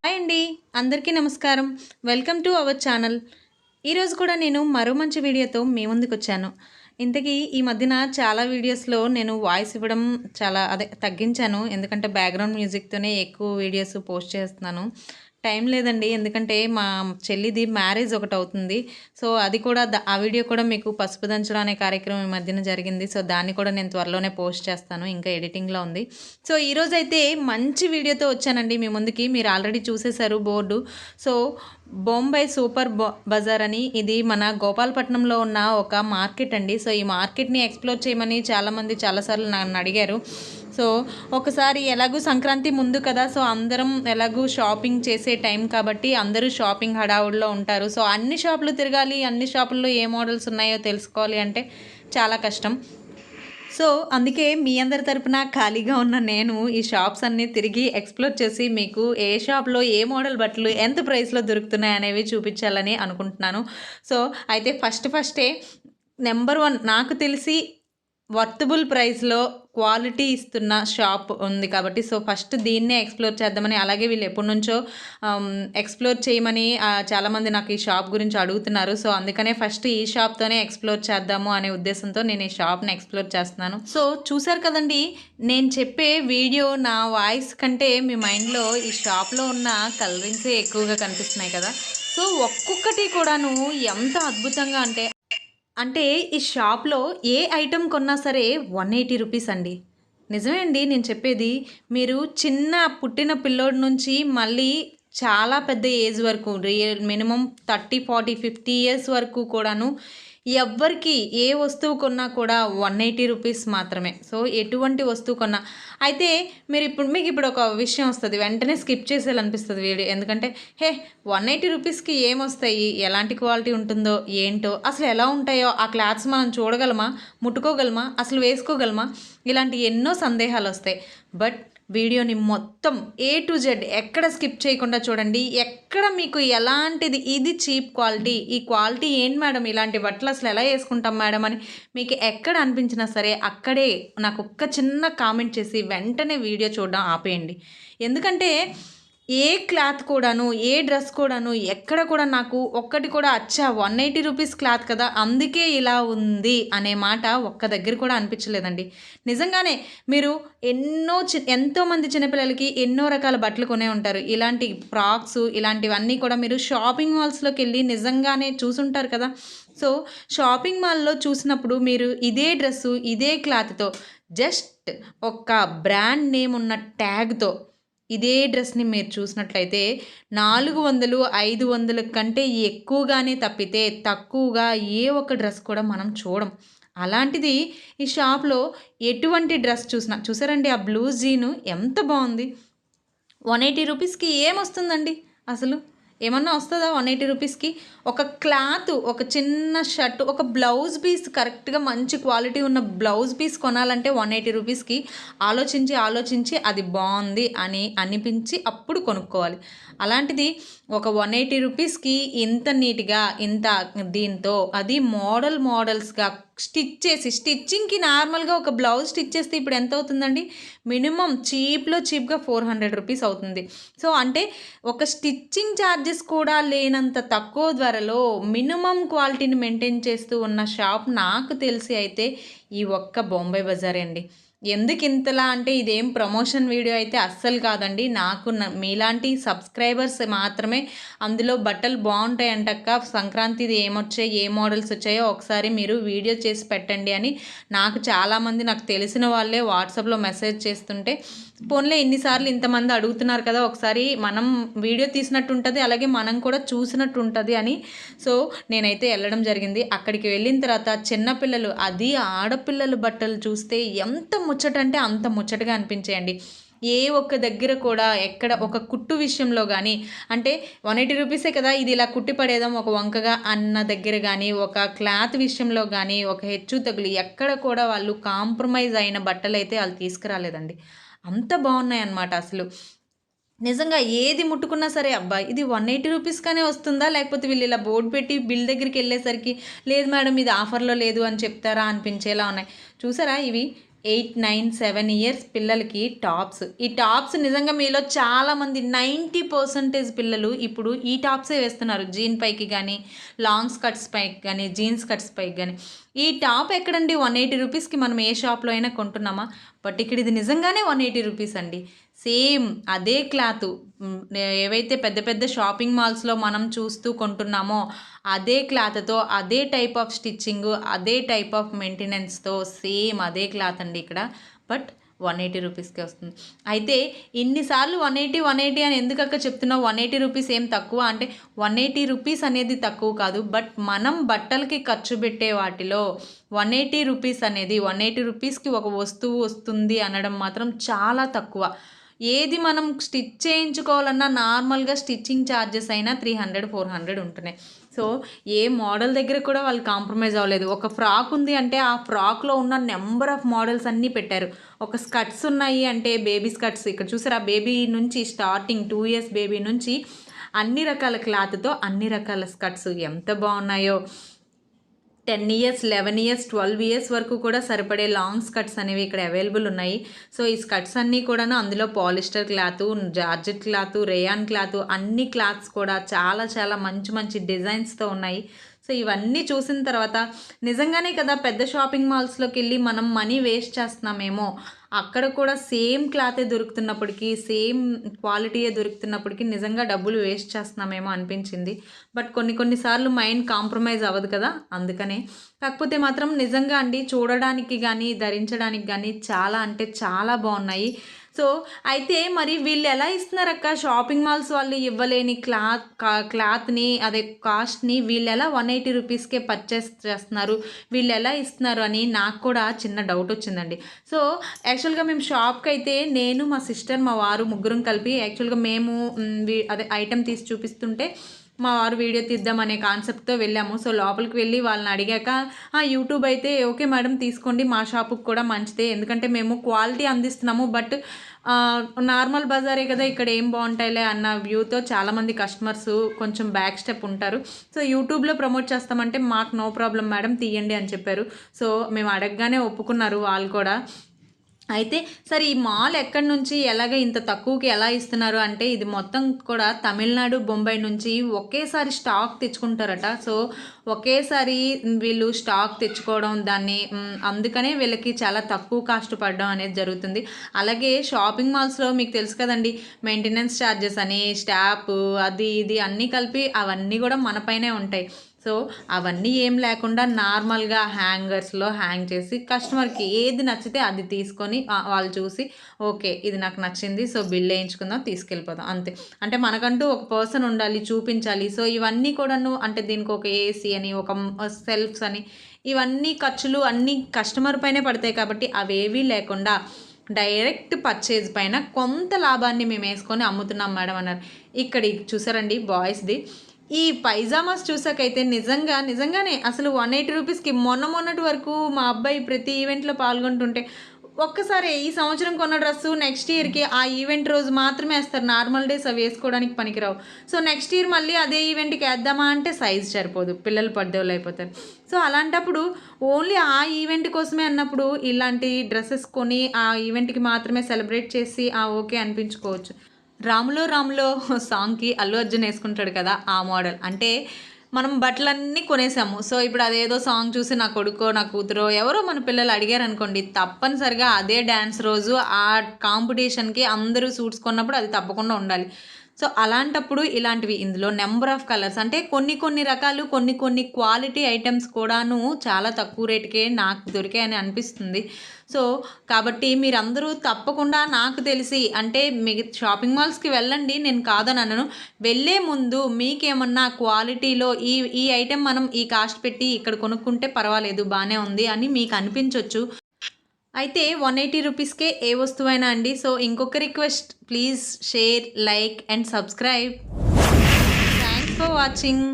Hi అండి. అందరికీ నమస్కారం. Welcome to our channel. ఈరోజు కూడా నేను మరో మంచి వీడియోతో మీ ముందుకొచ్చాను. ఇంతకీ ఈ మధ్యన చాలా వీడియోస్‌లో నేను వాయిస్ ఇవ్వడం చాలా తగ్గించాను. ఎందుకంటే బ్యాక్‌గ్రౌండ్ మ్యూజిక్‌తోనే ఎక్కువ వీడియోస్ పోస్ట్ చేస్తున్నాను. టైం లేదండి. ఎందుకంటే మా చెల్లిది మ్యారేజ్ ఒకటవుతుంది. సో, అది కూడా ఆ వీడియో కూడా మీకు పసుపు దంచడం అనే కార్యక్రమం ఈ మధ్యన జరిగింది. సో, దాన్ని కూడా నేను త్వరలోనే పోస్ట్ చేస్తాను. ఇంకా ఎడిటింగ్‌లో ఉంది. సో, ఈరోజైతే మంచి వీడియోతో వచ్చానండి మీ ముందుకి. మీరు ఆల్రెడీ చూసేశారు board. So, Bombay super bazaar అని ఇది మన గోపాలపట్నంలో ఉన్న ఒక మార్కెట్ అండి. సో, ఈ మార్కెట్‌ని ఎక్స్‌ప్లోర్ చేయమని చాలామంది చాలా సార్లు నన్నడిగారు. సో, ఒకసారి ఎలాగూ సంక్రాంతి ముందు కదా! సో, అందరం ఎలాగూ షాపింగ్ చేసే టైం కాబట్టి అందరూ షాపింగ్ హడావుడిలో ఉంటారు. సో, అన్ని షాపులు తిరగాలి, అన్ని షాపుల్లో ఏ మోడల్స్ ఉన్నాయో తెలుసుకోవాలి అంటే చాలా కష్టం. సో, అందుకే మీ అందరి తరపున ఖాళీగా ఉన్న నేను ఈ షాప్స్ అన్నీ తిరిగి ఎక్స్‌ప్లోర్ చేసి మీకు ఏ షాప్‌లో ఏ మోడల్ బట్టలు ఎంత ప్రైస్‌లో దొరుకుతున్నాయనేవి చూపించాలని అనుకుంటున్నాను. సో, అయితే ఫస్టే నంబర్ 1 నాకు తెలిసి వర్తబుల్ ప్రైస్‌లో క్వాలిటీ ఇస్తున్న షాప్ ఉంది కాబట్టి, సో, ఫస్ట్ దీన్నే ఎక్స్‌ప్లోర్ చేద్దామని, అలాగే వీళ్ళు ఎప్పటినుంచో ఎక్స్‌ప్లోర్ చేయమని చాలామంది నాకు ఈ షాప్ గురించి అడుగుతున్నారు. సో, అందుకనే ఫస్ట్ ఈ షాప్‌తోనే ఎక్స్‌ప్లోర్ చేద్దాము అనే ఉద్దేశంతో నేను ఈ షాప్‌ని ఎక్స్‌ప్లోర్ చేస్తున్నాను. సో, చూసారు కదండీ! నేను చెప్పే వీడియో నా వాయిస్ కంటే మీ మైండ్‌లో ఈ షాప్‌లో ఉన్న కలరింగ్సే ఎక్కువగా కనిపిస్తున్నాయి కదా! సో, ఒక్కొక్కటి కూడాను ఎంత అద్భుతంగా అంటే ఈ షాప్‌లో ఏ ఐటెమ్ కొన్నా సరే రూ. 180 అండి. నిజమే అండి నేను చెప్పేది. మీరు చిన్న పుట్టిన పిల్లోడి నుంచి మళ్ళీ చాలా పెద్ద ఏజ్ వరకు మినిమమ్ 30, 40, 50 ఇయర్స్ వరకు కూడాను ఎవ్వరికి ఏ వస్తువు కొన్నా కూడా రూ. 180 మాత్రమే. సో, ఎటువంటి వస్తువు కొన్నా అయితే మీకిప్పుడు ఒక విషయం వస్తది. వెంటనే స్కిప్ చేసేయాలనిపిస్తది వీడియో. ఎందుకంటే, హే! రూ. 180కి ఏమొస్తాయి? ఎలాంటి క్వాలిటీ ఉంటుందో? ఏంటో? అసలు ఎలా ఉంటాయో? ఆ క్లాత్స్ మనం చూడగలమా? ముట్టుకోగలమా? అసలు వేసుకోగలమా? ఇలాంటి ఎన్నో సందేహాలొస్తాయి. బట్ వీడియోని మొత్తం ఏ టు జెడ్ ఎక్కడ స్కిప్ చేయకుండా చూడండి. ఎక్కడ మీకు ఎలాంటిది ఇది చీప్ క్వాలిటీ, ఈ క్వాలిటీ ఏంటి మేడం ఇలాంటి బట్టలు అసలు ఎలా యేసుకుంటాం మేడం అని మీకు ఎక్కడ అనిపించినా సరే అక్కడే నాకొక్క చిన్న కామెంట్ చేసి వెంటనే వీడియో చూడడం ఆపేయండి. ఎందుకంటే ఏ క్లాత్ కూడాను, ఏ డ్రెస్ కూడాను ఎక్కడ కూడా నాకు ఒక్కటి కూడా అచ్చా రూ. 180 క్లాత్ కదా! అందుకే ఇలా ఉంది అనే మాట ఒక్క దగ్గర కూడా అనిపించలేదండి. నిజంగానే మీరు ఎంతోమంది చిన్నపిల్లలకి ఎన్నో రకాల బట్టలు కొనే ఉంటారు. ఇలాంటి ఫ్రాక్స్ ఇలాంటివన్నీ కూడా మీరు షాపింగ్ మాల్స్‌లోకెళ్ళి నిజంగానే చూసుంటారు కదా! సో, షాపింగ్ మాల్‌లో చూసినప్పుడు మీరు ఇదే డ్రెస్సు, ఇదే క్లాత్‌తో జస్ట్ ఒక బ్రాండ్ నేమ్ ఉన్న ట్యాగ్‌తో ఇదే డ్రెస్‌ని మీరు చూసినట్లయితే 400, 500 కంటే ఎక్కువగానే తప్పితే తక్కువగా ఏ ఒక్క డ్రెస్ కూడా మనం చూడం. అలాంటిది ఈ షాప్‌లో ఎటువంటి డ్రెస్ చూసారండి ఆ బ్లూ జీను ఎంత బావుంది. 180 ఏమొస్తుందండి అసలు? ఏమన్నా వస్తదా 180 ఒక క్లాత్, ఒక చిన్న షర్ట్, ఒక బ్లౌజ్ పీస్ కరెక్ట్‌గా మంచి క్వాలిటీ ఉన్న బ్లౌజ్ పీస్ కొనాలంటే 180 ఆలోచించి అది బావుంది అని అనిపించి అప్పుడు కొనుక్కోవాలి. అలాంటిది ఒక 180 ఇంత నీట్‌గా, ఇంత దీంతో అది మోడల్స్‌గా స్టిచ్చింగ్‌కి నార్మల్‌గా ఒక బ్లౌజ్ స్టిచ్ చేస్తే ఇప్పుడు ఎంతవుతుందండి? మినిమమ్ చీప్‌గా రూ. 400 అవుతుంది. సో, అంటే ఒక స్టిచ్చింగ్ ఛార్జెస్ కూడా లేనంత తక్కువ ధరలో మినిమమ్ క్వాలిటీని మెయింటైన్ చేస్తూ ఉన్న షాప్ నాకు తెలిసి అయితే ఈ ఒక్క బొంబాయి బజారే అండి. ఎందుకింతలా అంటే ఇదేం ప్రమోషన్ వీడియో అయితే అస్సలు కాదండి. నాకు మీలాంటి సబ్స్క్రైబర్స్ మాత్రమే అందులో బట్టలు బావుంటాయంటక్క. సంక్రాంతిది ఏమొచ్చాయి, ఏ మోడల్స్ వచ్చాయో ఒకసారి మీరు వీడియో చేసి పెట్టండి అని నాకు తెలిసిన వాళ్ళే వాట్సాప్‌లో మెసేజ్ చేస్తుంటే, పోన్లే ఇన్ని సార్లు ఇంతమంది అడుగుతున్నారు కదా! ఒకసారి మనం వీడియో తీసినట్టు ఉంటది. అలాగే మనం కూడా చూసినట్టు ఉంటది అని సో, నేనైతే ఎళ్ళడం జరిగింది. అక్కడికి వెళ్ళిన తర్వాత చిన్న పిల్లలు అది ఆడపిల్లల బట్టలు చూస్తే ఎంత ముచ్చటంటే అంత ముచ్చటగా అనిపించాయండి. ఏ ఒక్క దగ్గర కూడా ఎక్కడ ఒక కుట్టు విషయంలో గానీ, అంటే రూ. 180 కదా! ఇది ఇలా కుట్టి పడేద్దాం ఒక వంకగా అన్న దగ్గర గానీ, ఒక క్లాత్ విషయంలో గానీ, ఒక హెచ్చు తగులు ఎక్కడ కూడా వాళ్ళు కాంప్రమైజ్ అయిన బట్టలైతే ఆళ్ళు తీసుకురాలేదండి. అంత బావున్నాయన్నమాట అసలు. నిజంగా ఏది ముట్టుకున్నా సరే, అబ్బా! ఇది రూ. 180 వస్తుందా? లేకపోతే వీళ్ళు ఇలా బోర్డ్ పెట్టి బిల్ దగ్గరికెళ్ళేసరికి, లేదు మేడం ఇది ఆఫర్‌లో లేదు అని చెప్తారా అనిపించేలా ఉన్నాయి. చూసారా ఇవి? 8, 9, 7 ఇయర్స్ పిల్లలకి టాప్స్. ఈ టాప్స్ నిజంగా మీలో చాలామంది 90% పిల్లలు ఇప్పుడు ఈ టాప్సే వేస్తున్నారు. జీన్ పైకి కానీ, లాంగ్ స్కర్ట్స్ పైకి కానీ, జీన్స్ స్కర్ట్స్ పైకి కానీ. ఈ టాప్ ఎక్కడండి 180 రూపీస్కి మనం ఏ షాప్లో అయినా కొంటున్నామా? బట్ ఇక్కడ ఇది నిజంగానే 180 రూపీస్ అండి. సేమ్ అదే క్లాత్ ఏవైతే పెద్ద పెద్ద షాపింగ్ మాల్స్లో మనం చూస్తూ కొంటున్నామో అదే క్లాత్తో, అదే టైప్ ఆఫ్ స్టిచ్చింగ్, అదే టైప్ ఆఫ్ మెయింటెనెన్స్తో సేమ్ అదే క్లాత్ అండి ఇక్కడ. బట్ 180 రూపీస్కే వస్తుంది. అయితే ఇన్నిసార్లు 180 అని ఎందుకక్క చెప్తున్నావు? 180 రూపీస్ ఏం తక్కువ అంటే 180 రూపీస్ అనేది తక్కువ కాదు. బట్ మనం బట్టలకి ఖర్చు పెట్టే వాటిలో 180 రూపీస్ అనేది 180 రూపీస్కి ఒక వస్తువు వస్తుంది అనడం మాత్రం చాలా తక్కువ. ఏది మనం స్టిచ్ చేయించుకోవాలన్నా నార్మల్గా స్టిచ్చింగ్ ఛార్జెస్ అయినా 300, 400 ఉంటున్నాయి. సో ఏ మోడల్ దగ్గర కూడా వాళ్ళు కాంప్రమైజ్ అవ్వలేదు. ఒక ఫ్రాక్ ఉంది అంటే ఆ ఫ్రాక్లో ఉన్న నెంబర్ ఆఫ్ మోడల్స్ అన్నీ పెట్టారు. ఒక స్కర్ట్స్ ఉన్నాయి అంటే బేబీ స్కర్ట్స్ ఇక్కడ చూసారా, బేబీ నుంచి స్టార్టింగ్ 2 ఇయర్స్ బేబీ నుంచి అన్ని రకాల క్లాత్తో అన్ని రకాల స్కర్ట్స్ ఎంత బాగున్నాయో. 10 ఇయర్స్, 11 ఇయర్స్, 12 ఇయర్స్ వరకు కూడా సరిపడే లాంగ్ స్కర్ట్స్ అనేవి ఇక్కడ అవైలబుల్ ఉన్నాయి. సో ఈ స్కర్ట్స్ అన్నీ కూడాను అందులో polyester cloth, georgette cloth, rayon cloth అన్ని క్లాత్స్ కూడా చాలా చాలా మంచి మంచి డిజైన్స్తో ఉన్నాయి. సో ఇవన్నీ చూసిన తర్వాత నిజంగానే కదా పెద్ద షాపింగ్ మాల్స్లోకి వెళ్ళి మనం మనీ వేస్ట్ చేస్తున్నామేమో, అక్కడ కూడా సేమ్ క్లాతే దొరుకుతున్నప్పటికీ, సేమ్ క్వాలిటీయే దొరుకుతున్నప్పటికీ నిజంగా డబ్బులు వేస్ట్ చేస్తున్నామేమో అనిపించింది. బట్ కొన్నిసార్లు మైండ్ కాంప్రమైజ్ అవ్వదు కదా, అందుకనే. కాకపోతే మాత్రం నిజంగా అండి చూడడానికి కానీ ధరించడానికి కానీ చాలా అంటే చాలా బాగున్నాయి. సో అయితే మరి వీళ్ళు ఎలా ఇస్తున్నారక్క? షాపింగ్ మాల్స్ వాళ్ళు ఇవ్వలేని క్లాత్ని అదే కాస్ట్ని వీళ్ళు ఎలా 180 రూపీస్కే పర్చేస్ చేస్తున్నారు, వీళ్ళు ఎలా ఇస్తున్నారు అని నాకు కూడా చిన్న డౌట్ వచ్చిందండి. సో యాక్చువల్గా మేము షాప్కి అయితే నేను, మా సిస్టర్, మా వారు ముగ్గురం కలిపి యాక్చువల్గా మేము అదే ఐటెం తీసి చూపిస్తుంటే మా వారు వీడియో తీద్దామనే కాన్సెప్ట్తో వెళ్ళాము. సో లోపలికి వెళ్ళి వాళ్ళని అడిగాక యూట్యూబ్ అయితే ఓకే మేడం తీసుకోండి, మా షాపుకి కూడా మంచిదే, ఎందుకంటే మేము క్వాలిటీ అందిస్తున్నాము. బట్ నార్మల్ బజారే కదా, ఇక్కడ ఏం బాగుంటాయిలే అన్న వ్యూతో చాలామంది కస్టమర్స్ కొంచెం బ్యాక్ స్టెప్ ఉంటారు. సో యూట్యూబ్లో ప్రమోట్ చేస్తామంటే మాకు నో ప్రాబ్లం మేడం తీయండి అని చెప్పారు. సో మేము అడగగానే ఒప్పుకున్నారు వాళ్ళు కూడా. అయితే సరే ఈ మాల్ ఎక్కడి నుంచి ఎలాగ ఇంత తక్కువకి ఎలా ఇస్తున్నారు అంటే ఇది మొత్తం కూడా తమిళనాడు, బొంబాయి నుంచి ఒకేసారి స్టాక్ తెచ్చుకుంటారట. సో ఒకేసారి వీళ్ళు స్టాక్ తెచ్చుకోవడం దాన్ని అందుకనే వీళ్ళకి చాలా తక్కువ కాస్ట్ పడడం అనేది జరుగుతుంది. అలాగే షాపింగ్ మాల్స్లో మీకు తెలుసు కదండి, మెయింటెనెన్స్ ఛార్జెస్ అని, స్టాప్, అది ఇది అన్నీ కలిపి అవన్నీ కూడా మన పైనే ఉంటాయి. సో అవన్నీ ఏం లేకుండా నార్మల్గా హ్యాంగర్స్లో హ్యాంగ్ చేసి కస్టమర్కి ఏది నచ్చితే అది తీసుకొని వాళ్ళు చూసి ఓకే ఇది నాకు నచ్చింది, సో బిల్ వేయించుకుందాం, తీసుకెళ్ళిపోదాం అంతే. అంటే మనకంటూ ఒక పర్సన్ ఉండాలి, చూపించాలి. సో ఇవన్నీ కూడాను అంటే దీనికి ఒక ఏసీ అని, ఒక సెల్ఫ్స్ అని, ఇవన్నీ ఖర్చులు అన్నీ కస్టమర్ పైనే పడతాయి. కాబట్టి అవేవీ లేకుండా డైరెక్ట్ పర్చేజ్ పైన కొంత లాభాన్ని మేము వేసుకొని అమ్ముతున్నాం మేడం అన్నారు. ఇక్కడ చూసారండి బాయ్స్ది ఈ పైజామాస్ చూసాకైతే నిజంగానే అసలు 180 రూపీస్కి మొన్నటి వరకు మా అబ్బాయి ప్రతి ఈవెంట్లో పాల్గొంటుంటే ఒక్కసారి ఈ సంవత్సరం కొన్న డ్రెస్సు నెక్స్ట్ ఇయర్కి ఆ ఈవెంట్ రోజు మాత్రమే వేస్తారు. నార్మల్ డేస్ అవి వేసుకోవడానికి పనికిరావు. సో నెక్స్ట్ ఇయర్ మళ్ళీ అదే ఈవెంట్కి వేద్దామా అంటే సైజ్ సరిపోదు, పిల్లలు పడ్డోళ్ళు అయిపోతారు. సో అలాంటప్పుడు ఓన్లీ ఆ ఈవెంట్ కోసమే అన్నప్పుడు ఇలాంటి డ్రెస్సెస్ కొని ఆ ఈవెంట్కి మాత్రమే సెలబ్రేట్ చేసి ఓకే అనిపించుకోవచ్చు. రాములో సాంగ్కి అల్లు అర్జున్ వేసుకుంటాడు కదా, ఆ మోడల్. అంటే మనం బట్టలన్నీ కొనేసాము. సో ఇప్పుడు అదేదో సాంగ్ చూసి నా కొడుకో నా కూతురో ఎవరో మన పిల్లలు అడిగారు అనుకోండి, తప్పనిసరిగా అదే డ్యాన్స్ రోజు ఆ కాంపిటీషన్కి అందరూ సూట్స్ కొన్నప్పుడు అది తప్పకుండా ఉండాలి. సో అలాంటప్పుడు ఇలాంటివి ఇందులో నెంబర్ ఆఫ్ కలర్స్ అంటే కొన్ని రకాలు కొన్ని క్వాలిటీ ఐటమ్స్ కూడాను చాలా తక్కువ రేటుకే నాకు దొరికాయని అనిపిస్తుంది. సో కాబట్టి మీరందరూ తప్పకుండా నాకు తెలిసి అంటే షాపింగ్ మాల్స్కి వెళ్ళండి, నేను కాదని అనను. వెళ్ళే ముందు మీకేమన్నా క్వాలిటీలో ఈ ఐటెం మనం ఈ కాస్ట్ పెట్టి ఇక్కడ కొనుక్కుంటే పర్వాలేదు బాగానే ఉంది అని మీకు అనిపించవచ్చు. అయితే 180 రూపీస్కే ఏ వస్తువైనా అండి. సో ఇంకొక request, please share, like and subscribe. Thanks for watching.